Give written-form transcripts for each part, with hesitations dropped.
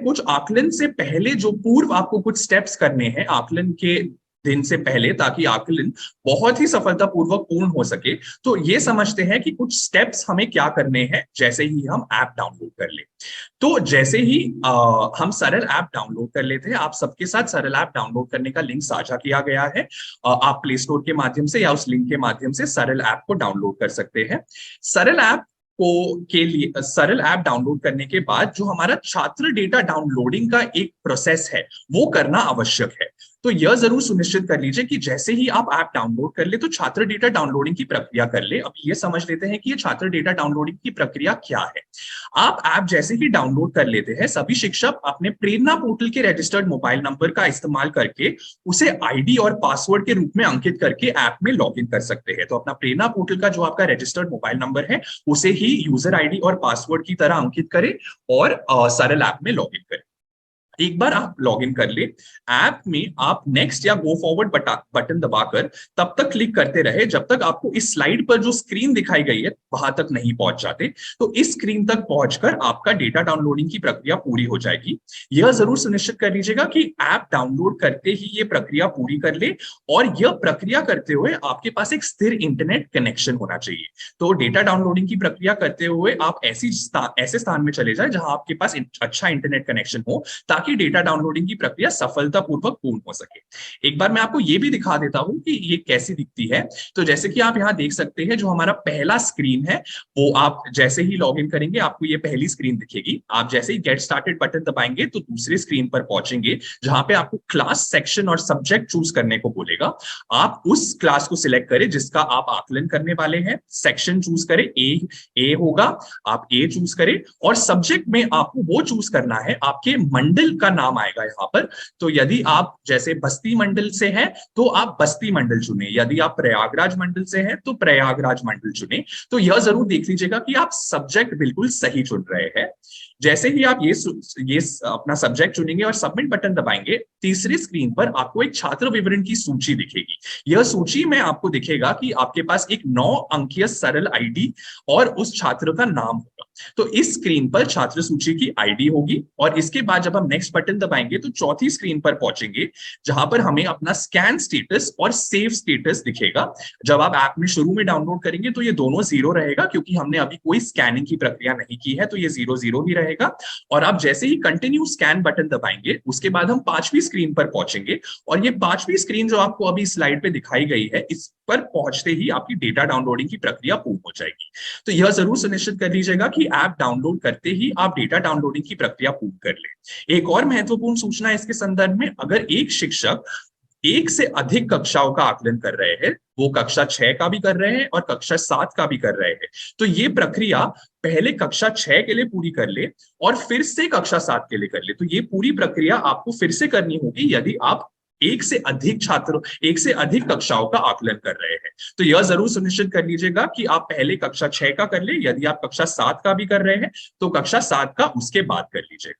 कुछ आकलन से पहले जो पूर्व आपको कुछ स्टेप्स करने हैं आकलन के दिन से पहले, ताकि आकलन बहुत ही सफलतापूर्वक पूर्ण हो सके। तो ये समझते हैं कि कुछ स्टेप्स हमें क्या करने हैं जैसे ही हम ऐप डाउनलोड कर ले। तो जैसे ही हम सरल ऐप डाउनलोड कर लेते हैं, आप सबके साथ सरल ऐप डाउनलोड करने का लिंक साझा किया गया है। आप प्ले स्टोर के माध्यम से या उस लिंक के माध्यम से सरल ऐप को डाउनलोड कर सकते हैं। सरल ऐप के लिए सरल ऐप डाउनलोड करने के बाद जो हमारा छात्र डेटा डाउनलोडिंग का एक प्रोसेस है वो करना आवश्यक है। तो यह जरूर सुनिश्चित कर लीजिए कि जैसे ही आप ऐप डाउनलोड कर ले तो छात्र डेटा डाउनलोडिंग की प्रक्रिया कर ले। अब ये समझ लेते हैं कि ये छात्र डेटा डाउनलोडिंग की प्रक्रिया क्या है। आप ऐप जैसे ही डाउनलोड कर लेते हैं, सभी शिक्षक अपने प्रेरणा पोर्टल के रजिस्टर्ड मोबाइल नंबर का इस्तेमाल करके उसे आईडी और पासवर्ड के रूप में अंकित करके ऐप में लॉग इन कर सकते हैं। तो अपना प्रेरणा पोर्टल का जो आपका रजिस्टर्ड मोबाइल नंबर है उसे ही यूजर आईडी और पासवर्ड की तरह अंकित करें और सरल ऐप में लॉग इन करें। एक बार आप लॉगिन कर ले, ऐप में आप नेक्स्ट या गो फॉरवर्ड बटन दबाकर तब तक क्लिक करते रहे जब तक आपको इस स्लाइड पर जो स्क्रीन दिखाई गई है वहां तक नहीं पहुंच जाते। तो इस स्क्रीन तक पहुंचकर आपका डेटा डाउनलोडिंग की प्रक्रिया पूरी हो जाएगी। यह जरूर सुनिश्चित कर लीजिएगा कि ऐप डाउनलोड करते ही ये प्रक्रिया पूरी कर ले, और यह प्रक्रिया करते हुए आपके पास एक स्थिर इंटरनेट कनेक्शन होना चाहिए। तो डेटा डाउनलोडिंग की प्रक्रिया करते हुए आप ऐसे स्थान में चले जाए जहां आपके पास अच्छा इंटरनेट कनेक्शन हो, ताकि डेटा डाउनलोडिंग की प्रक्रिया सफलतापूर्वक पूर्ण हो सके। एक बार मैं आपको ये भी दिखा देता हूं कि ये कैसी दिखती है। तो जैसे कि आप यहां देख सकते हैं, जो हमारा पहला स्क्रीन है वो आप जैसे ही लॉगिन करेंगे आपको ये पहली स्क्रीन दिखेगी। आप जैसे ही गेट स्टार्टेड बटन दबाएंगे तो दूसरी स्क्रीन पर पहुंचेंगे जहां पे आपको क्लास, सेक्शन और सब्जेक्ट चूज करने को बोलेगा। आप उस क्लास को सिलेक्ट करें जिसका आप आकलन करने वाले हैं। सेक्शन चूज करें, ए होगा, आप ए चूज करें, और सब्जेक्ट में आपको वो चूज करना है, आपके मंडल का नाम आएगा यहाँ पर। तो यदि आप जैसे बस्ती मंडल से हैं तो आप बस्ती मंडल चुने, यदि आप प्रयागराज मंडल से हैं तो प्रयागराज मंडल चुने। तो यह जरूर देख लीजिएगा कि आप सब्जेक्ट बिल्कुल सही चुन रहे हैं। जैसे ही आप ये अपना सब्जेक्ट चुनेंगे और सबमिट बटन दबाएंगे, तीसरी स्क्रीन पर आपको एक छात्र विवरण की सूची दिखेगी। यह सूची में आपको दिखेगा कि आपके पास एक 9 अंकीय सरल आईडी और उस छात्र का नाम होगा। तो इस स्क्रीन पर छात्र सूची की आईडी होगी, और इसके बाद जब हम नेक्स्ट बटन दबाएंगे तो चौथी स्क्रीन पर पहुंचेंगे जहां पर हमें अपना स्कैन स्टेटस और सेव स्टेटस दिखेगा। जब आप ऐप में शुरू में डाउनलोड करेंगे तो ये दोनों 0 रहेगा, क्योंकि हमने अभी कोई स्कैनिंग की प्रक्रिया नहीं की है, तो ये 0 ही रहेगा। और आप जैसे ही कंटिन्यू स्कैन बटन दबाएंगे उसके बाद हम 5वीं स्क्रीन पर पहुंचेंगे, और ये 5वीं स्क्रीन जो आपको अभी स्लाइड पे दिखाई गई है, इस पर पहुंचते ही आपकी डेटा डाउनलोडिंग की प्रक्रिया पूर्ण हो जाएगी। तो यह जरूर सुनिश्चित कर लीजिएगा कि ऐप डाउनलोड करते ही आप डेटा डाउनलोडिंग की प्रक्रिया पूर्ण कर लें। एक और महत्वपूर्ण सूचना इसके संदर्भ में, अगर एक शिक्षक एक से अधिक कक्षाओं का आकलन कर रहे हैं, वो कक्षा 6 का भी कर रहे हैं और कक्षा 7 का भी कर रहे हैं, तो ये प्रक्रिया पहले कक्षा 6 के लिए पूरी कर ले और फिर से कक्षा 7 के लिए कर ले। तो ये पूरी प्रक्रिया आपको फिर से करनी होगी यदि आप एक से अधिक कक्षाओं का आकलन कर रहे हैं। तो यह जरूर सुनिश्चित कर लीजिएगा कि आप पहले कक्षा 6 का कर ले। यदि आप कक्षा 7 का भी कर रहे हैं तो कक्षा 7 का उसके बाद कर लीजिएगा।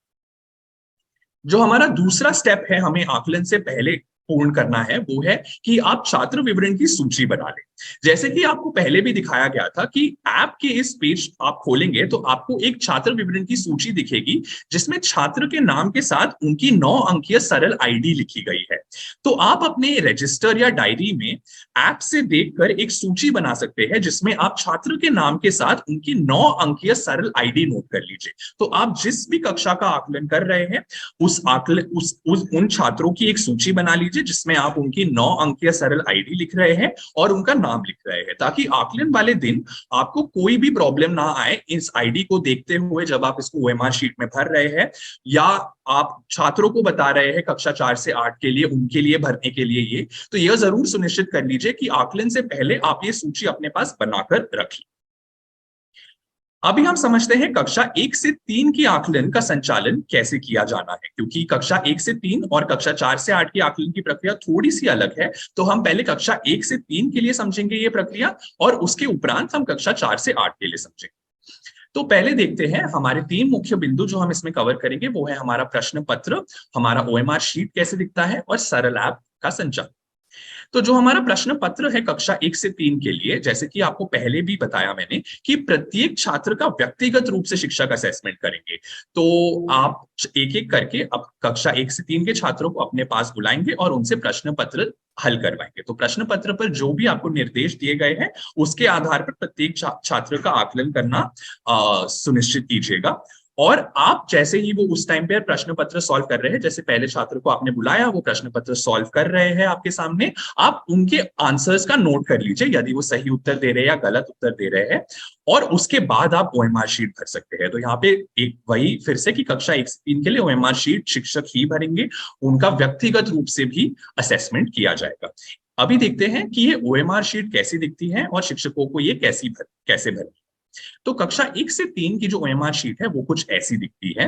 जो हमारा दूसरा स्टेप है हमें आकलन से पहले पूर्ण करना है, वो है कि आप छात्र विवरण की सूची बना लें। जैसे कि आपको पहले भी दिखाया गया था कि ऐप के इस पेज आप खोलेंगे तो आपको एक छात्र विवरण की सूची दिखेगी जिसमें छात्र के नाम के साथ उनकी 9 अंकीय सरल आईडी लिखी गई है। तो आप अपने रजिस्टर या डायरी में ऐप से देखकर एक सूची बना सकते हैं जिसमें आप छात्र के नाम के साथ उनकी 9 अंकीय सरल आईडी नोट कर लीजिए। तो आप जिस भी कक्षा का आकलन कर रहे हैं उन छात्रों की एक सूची बना लीजिए जिसमें आप उनकी 9 अंकीय सरल आईडी लिख रहे हैं और उनका नाम लिख रहे हैं, ताकि आकलन वाले दिन आपको कोई भी प्रॉब्लम ना आए इस आईडी को देखते हुए जब आप इसको ओएमआर शीट में भर रहे हैं, या आप छात्रों को बता रहे हैं कक्षा 4 से 8 के लिए उनके लिए भरने के लिए ये। तो यह जरूर सुनिश्चित कर लीजिए कि आकलन से पहले आप ये सूची अपने पास बनाकर रखिए। अभी हम समझते हैं कक्षा 1 से 3 की आकलन का संचालन कैसे किया जाना है, क्योंकि कक्षा 1 से 3 और कक्षा 4 से 8 की आकलन की प्रक्रिया थोड़ी सी अलग है। तो हम पहले कक्षा 1 से 3 के लिए समझेंगे ये प्रक्रिया, और उसके उपरांत हम कक्षा 4 से 8 के लिए समझेंगे। तो पहले देखते हैं हमारे 3 मुख्य बिंदु जो हम इसमें कवर करेंगे, वो है हमारा प्रश्न पत्र, हमारा ओएमआर शीट कैसे दिखता है, और सरल ऐप का संचालन। तो जो हमारा प्रश्न पत्र है कक्षा 1 से 3 के लिए, जैसे कि आपको पहले भी बताया मैंने कि प्रत्येक छात्र का व्यक्तिगत रूप से शिक्षक असेसमेंट करेंगे। तो आप एक एक करके अब कक्षा 1 से 3 के छात्रों को अपने पास बुलाएंगे और उनसे प्रश्न पत्र हल करवाएंगे। तो प्रश्न पत्र पर जो भी आपको निर्देश दिए गए हैं उसके आधार पर प्रत्येक छात्र का आकलन करना सुनिश्चित कीजिएगा। और आप जैसे ही वो उस टाइम पे प्रश्न पत्र सॉल्व कर रहे हैं, जैसे पहले छात्र को आपने बुलाया, वो प्रश्न पत्र सॉल्व कर रहे हैं आपके सामने, आप उनके आंसर्स का नोट कर लीजिए यदि वो सही उत्तर दे रहे हैं या गलत उत्तर दे रहे हैं, और उसके बाद आप ओएमआर शीट भर सकते हैं। तो यहाँ पे एक वही फिर से कि कक्षा 1 से 3 के लिए ओएमआर शीट शिक्षक ही भरेंगे, उनका व्यक्तिगत रूप से भी असेसमेंट किया जाएगा। अभी देखते हैं कि ये ओएमआर शीट कैसी दिखती है और शिक्षकों को ये कैसे भरनी। तो कक्षा 1 से 3 की जो ओएमआर शीट है वो कुछ ऐसी दिखती है।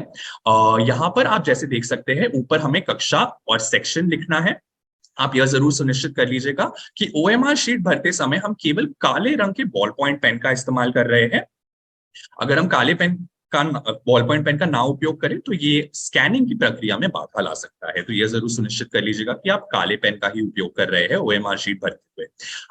यहाँ पर आप जैसे देख सकते हैं, ऊपर हमें कक्षा और सेक्शन लिखना है। आप यह जरूर सुनिश्चित कर लीजिएगा कि ओएमआर शीट भरते समय हम केवल काले रंग के बॉल पॉइंट पेन का इस्तेमाल कर रहे हैं। अगर हम काले पेन का बॉल पॉइंट पेन का ना उपयोग करें तो ये स्कैनिंग की प्रक्रिया में बाधा ला सकता है। तो यह जरूर सुनिश्चित कर लीजिएगा कि आप काले पेन का ही उपयोग कर रहे हैं ओएमआर शीट भरते हुए।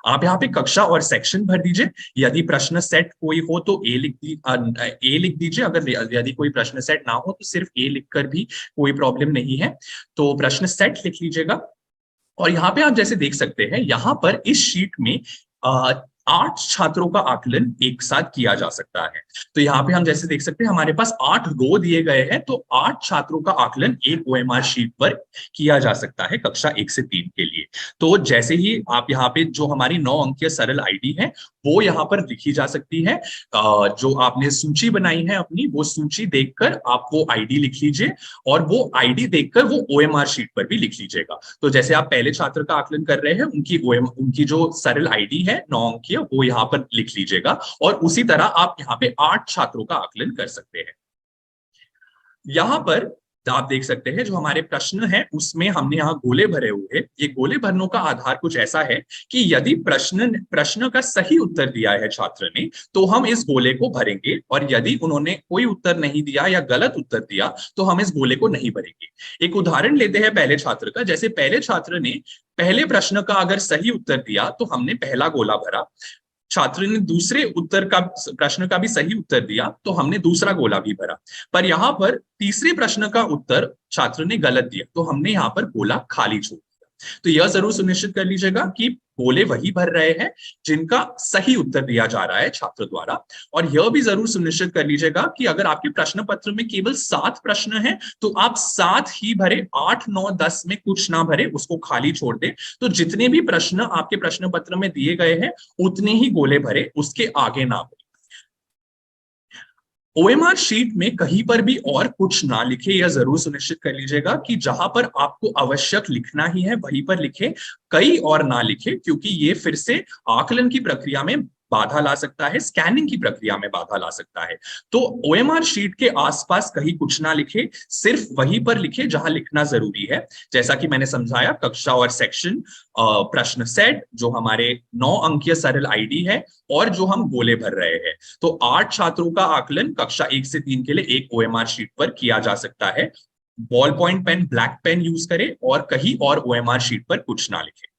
आप यहाँ पे कक्षा और सेक्शन भर दीजिए। यदि प्रश्न सेट कोई हो तो ए लिख दीजिए। अगर यदि कोई प्रश्न सेट ना हो तो सिर्फ ए लिखकर भी कोई प्रॉब्लम नहीं है। तो प्रश्न सेट लिख लीजिएगा। और यहाँ पे आप जैसे देख सकते हैं, यहाँ पर इस शीट में 8 छात्रों का आकलन एक साथ किया जा सकता है। तो यहाँ पे हम जैसे देख सकते हैं, हमारे पास 8 रो दिए गए हैं, तो 8 छात्रों का आकलन एक ओएमआर शीट पर किया जा सकता है कक्षा 1 से 3 के लिए। तो जैसे ही आप यहाँ पे जो हमारी 9 अंकीय सरल आईडी है वो यहाँ पर लिखी जा सकती है। जो आपने सूची बनाई है अपनी, वो सूची देखकर आप वो आईडी लिख लीजिए, और वो आईडी देखकर वो ओएमआर शीट पर भी लिख लीजिएगा। तो जैसे आप पहले छात्र का आकलन कर रहे हैं, उनकी जो सरल आईडी है 9 अंकीय, वो यहाँ पर लिख लीजिएगा, और उसी तरह आप यहाँ पे 8 छात्रों का आकलन कर सकते हैं। यहाँ पर आप देख सकते हैं जो हमारे प्रश्न है उसमें हमने यहाँ गोले भरे हुए हैं। ये गोले भरने का आधार कुछ ऐसा है कि यदि प्रश्न का सही उत्तर दिया है छात्र ने तो हम इस गोले को भरेंगे, और यदि उन्होंने कोई उत्तर नहीं दिया या गलत उत्तर दिया तो हम इस गोले को नहीं भरेंगे। एक उदाहरण लेते हैं पहले छात्र का। जैसे पहले छात्र ने पहले प्रश्न का अगर सही उत्तर दिया तो हमने पहला गोला भरा। छात्र ने दूसरे प्रश्न का भी सही उत्तर दिया तो हमने दूसरा गोला भी भरा। पर यहाँ पर तीसरे प्रश्न का उत्तर छात्र ने गलत दिया तो हमने यहाँ पर गोला खाली छोड़ दिया। तो यह जरूर सुनिश्चित कर लीजिएगा कि गोले वही भर रहे हैं जिनका सही उत्तर दिया जा रहा है छात्र द्वारा। और यह भी जरूर सुनिश्चित कर लीजिएगा कि अगर आपके प्रश्न पत्र में केवल 7 प्रश्न हैं तो आप 7 ही भरे, 8, 9, 10 में कुछ ना भरे, उसको खाली छोड़ दे। तो जितने भी प्रश्न आपके प्रश्न पत्र में दिए गए हैं उतने ही गोले भरे, उसके आगे ना भरे। ओएमआर शीट में कहीं पर भी और कुछ ना लिखे, यह जरूर सुनिश्चित कर लीजिएगा कि जहां पर आपको आवश्यक लिखना ही है वहीं पर लिखे, कई और ना लिखे, क्योंकि ये फिर से आकलन की प्रक्रिया में बाधा ला सकता है, स्कैनिंग की प्रक्रिया में बाधा ला सकता है। तो ओएमआर शीट के आसपास कहीं कुछ ना लिखे, सिर्फ वहीं पर लिखे जहां लिखना जरूरी है। जैसा कि मैंने समझाया, कक्षा और सेक्शन, प्रश्न सेट, जो हमारे 9 अंकीय सरल आईडी है, और जो हम गोले भर रहे हैं। तो 8 छात्रों का आकलन कक्षा 1 से 3 के लिए एक ओएमआर शीट पर किया जा सकता है। Ball point pen, black pen use करें, और कहीं और ओएमआर शीट पर कुछ ना लिखे।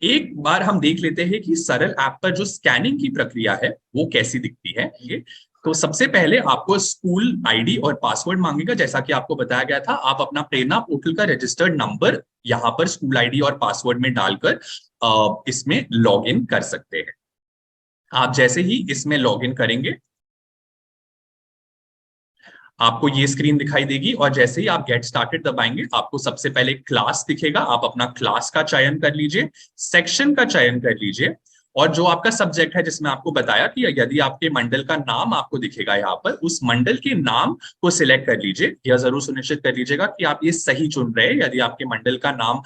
एक बार हम देख लेते हैं कि सरल ऐप पर जो स्कैनिंग की प्रक्रिया है वो कैसी दिखती है। ये तो सबसे पहले आपको स्कूल आईडी और पासवर्ड मांगेगा। जैसा कि आपको बताया गया था, आप अपना प्रेरणा पोर्टल का रजिस्टर्ड नंबर यहाँ पर स्कूल आईडी और पासवर्ड में डालकर इसमें लॉगिन कर सकते हैं। आप जैसे ही इसमें लॉगिन करेंगे आपको ये स्क्रीन दिखाई देगी, और जैसे ही आप गेट स्टार्टेड दबाएंगे आपको सबसे पहले क्लास दिखेगा। आप अपना क्लास का चयन कर लीजिए, सेक्शन का चयन कर लीजिए, और जो आपका सब्जेक्ट है, जिसमें आपको बताया कि यदि आपके मंडल का नाम आपको दिखेगा यहाँ पर, उस मंडल के नाम को सिलेक्ट कर लीजिए। यह जरूर सुनिश्चित कर लीजिएगा कि आप ये सही चुन रहे हैं। यदि आपके मंडल का नाम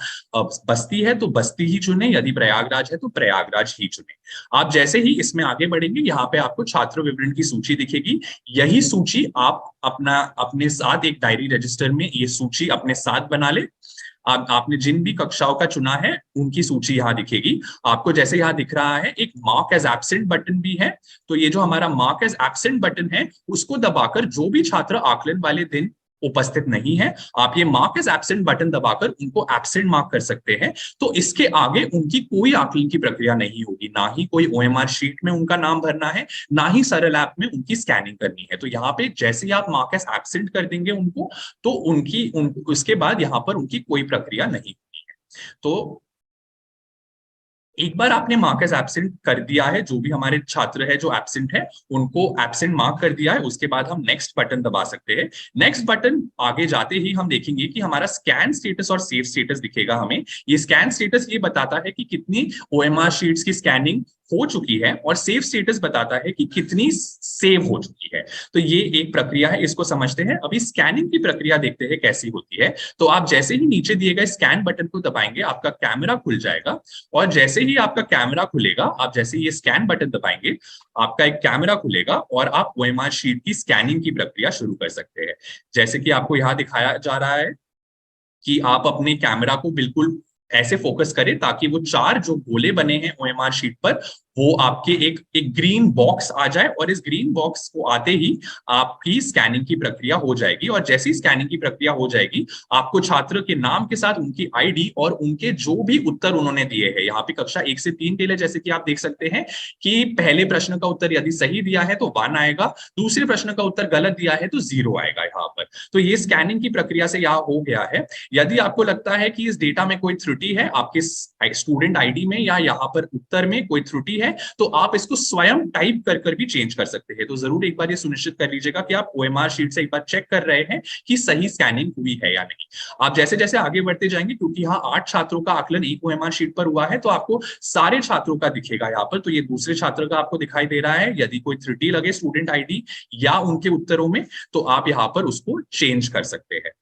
बस्ती है तो बस्ती ही चुने, यदि प्रयागराज है तो प्रयागराज ही चुने। आप जैसे ही इसमें आगे बढ़ेंगे, यहाँ पे आपको छात्र विवरण की सूची दिखेगी। यही सूची आप अपने साथ एक डायरी रजिस्टर में ये सूची अपने साथ बना ले। आपने जिन भी कक्षाओं का चुना है उनकी सूची यहाँ दिखेगी आपको। जैसे यहाँ दिख रहा है एक मार्क एज एब्सेंट बटन भी है, तो ये जो हमारा मार्क एज एब्सेंट बटन है उसको दबाकर जो भी छात्र आकलन वाले दिन उपस्थित नहीं है, आप ये मार्क एज एब्सेंट बटन दबाकर उनको एब्सेंट मार्क कर सकते हैं। तो इसके आगे उनकी कोई आकलन की प्रक्रिया नहीं होगी, ना ही कोई ओएमआर शीट में उनका नाम भरना है, ना ही सरल ऐप में उनकी स्कैनिंग करनी है। तो यहाँ पे जैसे ही आप मार्क एज एब्सेंट कर देंगे उनको, तो उसके बाद यहाँ पर उनकी कोई प्रक्रिया नहीं होगी है। तो एक बार आपने मार्क एज एब्सेंट कर दिया है, जो भी हमारे छात्र है जो एब्सेंट है उनको एब्सेंट मार्क कर दिया है, उसके बाद हम नेक्स्ट बटन दबा सकते हैं। नेक्स्ट बटन आगे जाते ही हम देखेंगे कि हमारा स्कैन स्टेटस और सेव स्टेटस दिखेगा हमें। ये स्कैन स्टेटस ये बताता है कि कितनी ओएमआर शीट्स की स्कैनिंग हो चुकी है, और सेव स्टेटस बताता है कि कितनी सेव हो चुकी है। तो ये एक प्रक्रिया है, इसको समझते हैं। अभी स्कैनिंग की प्रक्रिया देखते हैं कैसी होती है। तो आप जैसे ही नीचे दिए गए स्कैन बटन को दबाएंगे, आपका कैमरा खुल जाएगा, और जैसे ही आपका कैमरा खुलेगा, आप जैसे ये स्कैन बटन दबाएंगे, आपका एक कैमरा खुलेगा और आप ओएमआर शीट की स्कैनिंग की प्रक्रिया शुरू कर सकते हैं। जैसे कि आपको यहाँ दिखाया जा रहा है कि आप अपने कैमरा को बिल्कुल ऐसे फोकस करें ताकि वो 4 जो गोले बने हैं ओएमआर शीट पर, वो आपके एक ग्रीन बॉक्स आ जाए, और इस ग्रीन बॉक्स को आते ही आपकी स्कैनिंग की प्रक्रिया हो जाएगी। और जैसी स्कैनिंग की प्रक्रिया हो जाएगी, आपको छात्र के नाम के साथ उनकी आईडी और उनके जो भी उत्तर उन्होंने दिए हैं, यहाँ पे कक्षा 1 से 3 के लिए जैसे कि आप देख सकते हैं कि पहले प्रश्न का उत्तर यदि सही दिया है तो 1 आएगा, दूसरे प्रश्न का उत्तर गलत दिया है तो 0 आएगा यहाँ पर। तो ये स्कैनिंग की प्रक्रिया से यहाँ हो गया है। यदि आपको लगता है कि इस डेटा में कोई त्रुटि है, आपके स्टूडेंट आईडी में या यहाँ पर उत्तर में कोई त्रुटि है, तो आप इसको स्वयं टाइप कर कर भी चेंज कर सकते हैं। तो जरूर एक बार ये सुनिश्चित कर लीजिएगा कि आप ओएमआर शीट से एक बार चेक कर रहे हैं कि सही स्कैनिंग हुई है या नहीं। आप जैसे जैसे आगे बढ़ते जाएंगे, क्योंकि यहाँ 8 छात्रों का आकलन एक ओएमआर शीट पर हुआ है, तो आपको सारे छात्रों का दिखेगा यहाँ पर। तो ये दूसरे छात्र का आपको दिखाई दे रहा है। यदि कोई त्रुटि लगे स्टूडेंट आईडी या उनके उत्तरों में, तो आप यहाँ पर उसको चेंज कर सकते हैं।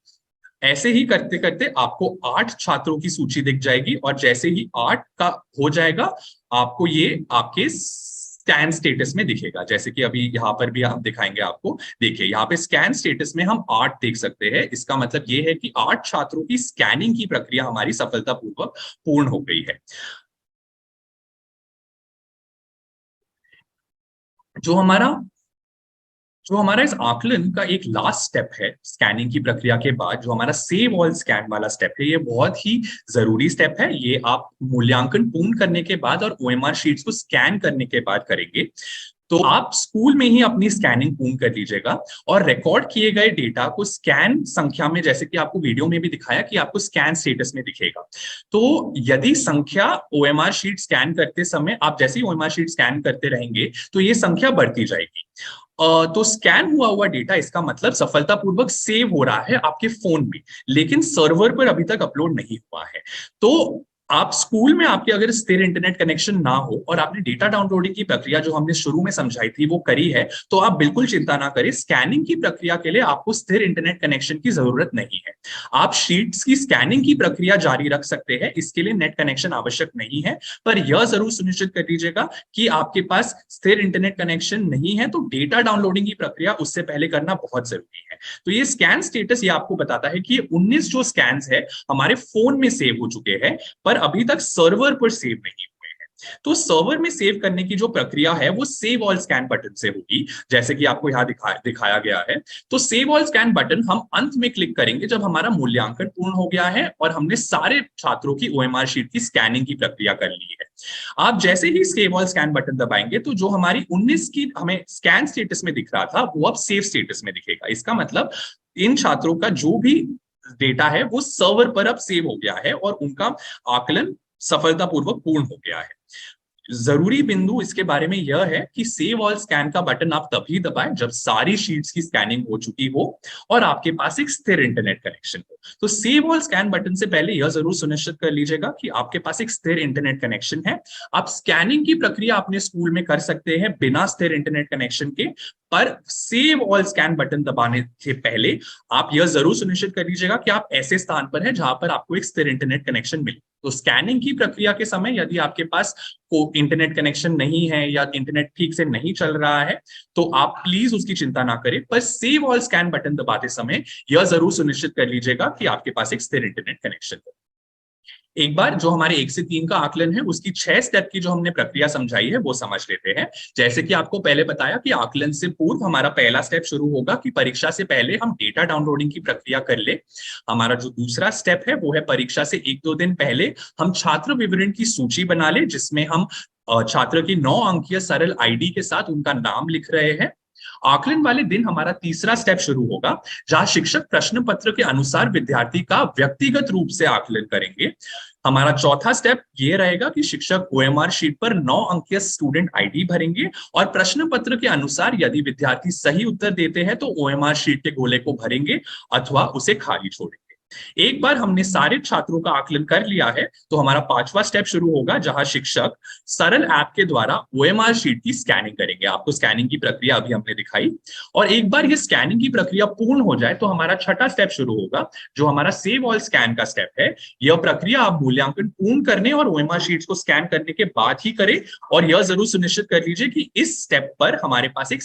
ऐसे ही करते करते आपको 8 छात्रों की सूची दिख जाएगी, और जैसे ही 8 का हो जाएगा, आपको ये आपके स्कैन स्टेटस में दिखेगा। जैसे कि अभी यहाँ पर भी हम दिखाएंगे आपको, देखिए यहाँ पे स्कैन स्टेटस में हम 8 देख सकते हैं। इसका मतलब ये है कि 8 छात्रों की स्कैनिंग की प्रक्रिया हमारी सफलतापूर्वक पूर्ण हो गई है। जो हमारा जो हमारा इस आकलन का एक लास्ट स्टेप है स्कैनिंग की प्रक्रिया के बाद, जो हमारा सेव ऑल स्कैन वाला स्टेप है, ये बहुत ही जरूरी स्टेप है। ये आप मूल्यांकन पूर्ण करने के बाद और ओएमआर शीट्स को स्कैन करने के बाद करेंगे। तो आप स्कूल में ही अपनी स्कैनिंग पूर्ण कर लीजिएगा, और रिकॉर्ड किए गए डेटा को स्कैन संख्या में, जैसे कि आपको वीडियो में भी दिखाया कि आपको स्कैन स्टेटस में दिखेगा। तो यदि संख्या ओएमआर शीट स्कैन करते समय, आप जैसे ही ओएमआर शीट स्कैन करते रहेंगे तो ये संख्या बढ़ती जाएगी। तो स्कैन हुआ हुआ डेटा, इसका मतलब सफलतापूर्वक सेव हो रहा है आपके फोन में, लेकिन सर्वर पर अभी तक अपलोड नहीं हुआ है। तो आप स्कूल में आपके अगर स्थिर इंटरनेट कनेक्शन ना हो और आपने डेटा डाउनलोडिंग की प्रक्रिया जो हमने शुरू में समझाई थी वो करी है, तो आप बिल्कुल चिंता ना करें। स्कैनिंग की प्रक्रिया के लिए आपको स्थिर इंटरनेट कनेक्शन की जरूरत नहीं है। आप शीट्स की स्कैनिंग की प्रक्रिया जारी रख सकते हैं, इसके लिए नेट कनेक्शन आवश्यक नहीं है। पर यह जरूर सुनिश्चित कर लीजिएगा कि आपके पास स्थिर इंटरनेट कनेक्शन नहीं है, तो डेटा डाउनलोडिंग की प्रक्रिया उससे पहले करना बहुत जरूरी है। तो ये स्कैन स्टेटस ये आपको बताता है कि 19 जो स्कैन है हमारे फोन में सेव हो चुके हैं, पर अभी तक सर्वर पर सेव नहीं हुए हैं। तो सर्वर में सेव करने की जो प्रक्रिया है वो सेव ऑल स्कैन बटन से होगी, जैसे कि आपको यहाँ दिखाया गया है। तो सेव ऑल स्कैन बटन हम अंत में क्लिक करेंगे जब हमारा मूल्यांकन पूर्ण हो गया है और हमने सारे छात्रों की ओएमआर शीट की स्कैनिंग की प्रक्रिया कर ली है। आप जैसे ही सेव ऑल स्कैन बटन दबाएंगे, तो जो हमारी 19 की हमें स्कैन स्टेटस में दिख रहा था वो अब सेव स्टेटस में दिखेगा। इसका मतलब इन छात्रों का जो भी डेटा है वो सर्वर पर अब सेव हो गया है और उनका आकलन सफलतापूर्वक पूर्ण हो गया है। जरूरी बिंदु इसके बारे में यह है कि सेव ऑल स्कैन का बटन आप तभी दबाएं जब सारी शीट्स की स्कैनिंग हो चुकी हो और आपके पास एक स्थिर इंटरनेट कनेक्शन हो। तो सेव ऑल स्कैन बटन से पहले यह जरूर सुनिश्चित कर लीजिएगा कि आपके पास एक स्थिर इंटरनेट कनेक्शन है। आप स्कैनिंग की प्रक्रिया अपने स्कूल में कर सकते हैं बिना स्थिर इंटरनेट कनेक्शन के, पर सेव ऑल स्कैन बटन दबाने से पहले आप यह जरूर सुनिश्चित कर लीजिएगा कि आप ऐसे स्थान पर हैं जहां पर आपको एक स्थिर इंटरनेट कनेक्शन मिले। तो स्कैनिंग की प्रक्रिया के समय यदि आपके पास इंटरनेट कनेक्शन नहीं है या इंटरनेट ठीक से नहीं चल रहा है, तो आप प्लीज उसकी चिंता ना करें, पर सेव ऑल स्कैन बटन दबाते समय यह जरूर सुनिश्चित कर लीजिएगा कि आपके पास एक स्थिर इंटरनेट कनेक्शन हो। एक बार जो हमारे 1 से 3 का आकलन है उसकी 6 स्टेप की जो हमने प्रक्रिया समझाई है वो समझ लेते हैं। जैसे कि आपको पहले बताया कि आकलन से पूर्व हमारा पहला स्टेप शुरू होगा कि परीक्षा से पहले हम डेटा डाउनलोडिंग की प्रक्रिया कर ले। हमारा जो दूसरा स्टेप है वो है परीक्षा से 1-2 दिन पहले हम छात्र विवरण की सूची बना ले, जिसमें हम छात्र की 9 अंकीय सरल आईडी के साथ उनका नाम लिख रहे हैं। आकलन वाले दिन हमारा तीसरा स्टेप शुरू होगा, जहां शिक्षक प्रश्न पत्र के अनुसार विद्यार्थी का व्यक्तिगत रूप से आकलन करेंगे। हमारा चौथा स्टेप ये रहेगा कि शिक्षक ओएमआर शीट पर 9 अंकीय स्टूडेंट आईडी भरेंगे और प्रश्न पत्र के अनुसार यदि विद्यार्थी सही उत्तर देते हैं तो ओएमआर शीट के गोले को भरेंगे अथवा उसे खाली छोड़ेंगे। एक बार हमने सारे छात्रों का आकलन कर लिया है तो हमारा पांचवा स्टेप शुरू होगा, जहां शिक्षक सरल ऐप के द्वारा ओएमआर शीट की स्कैनिंग करेंगे। आपको स्कैनिंग की प्रक्रिया अभी हमने दिखाई, और एक बार ये स्कैनिंग की प्रक्रिया पूर्ण हो जाए तो हमारा छठा स्टेप शुरू होगा, जो हमारा सेव ऑल स्कैन का स्टेप है। यह प्रक्रिया आप मूल्यांकन पूर्ण करने और ओएमआर शीट्स को स्कैन करने के बाद ही करें, और यह जरूर सुनिश्चित कर लीजिए कि इस स्टेप पर हमारे पास एक